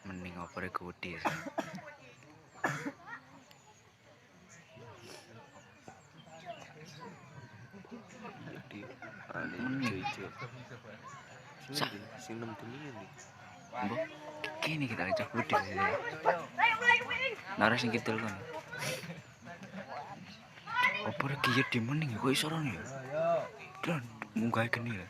Mending opore gede. Di ane ijo. Sing nem dunia nih. Mbok kene kita ajak gede. Naras sing kidul kan. Opore kiye di mending kok iso ron ya. Dan munggah geni ya.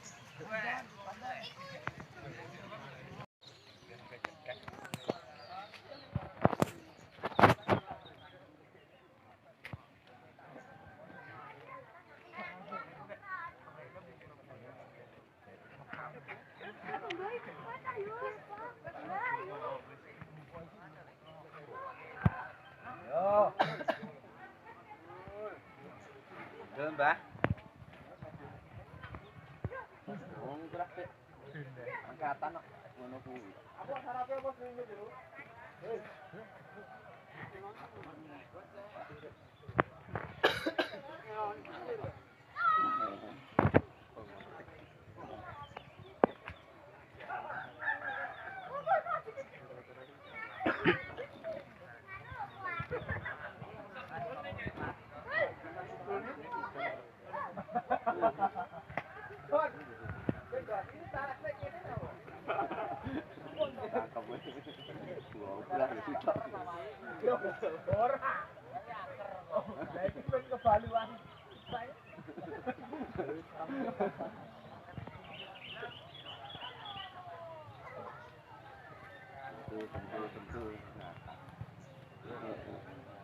Mbah. Wong gerak sik. Angkatan kok ngono kuwi. Apa sarape apa sing dulu?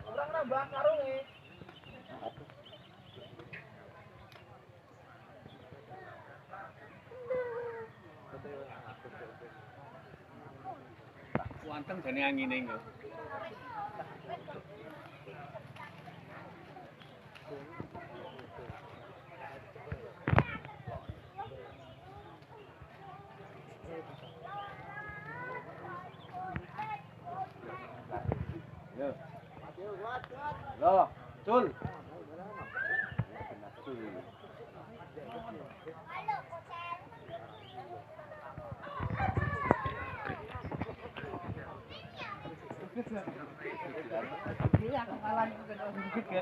Orang nambah karung nih. Wanteng jane angine engko. Loh, Cul. Iya, kemalan itu kan juga.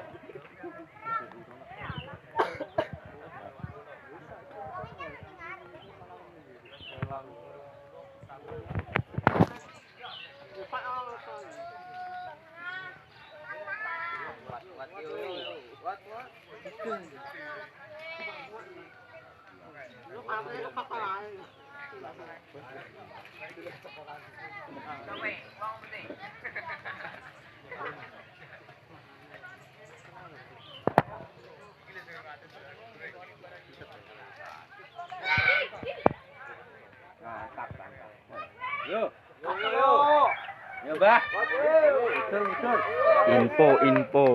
Yo. Yo, Mbah. Info.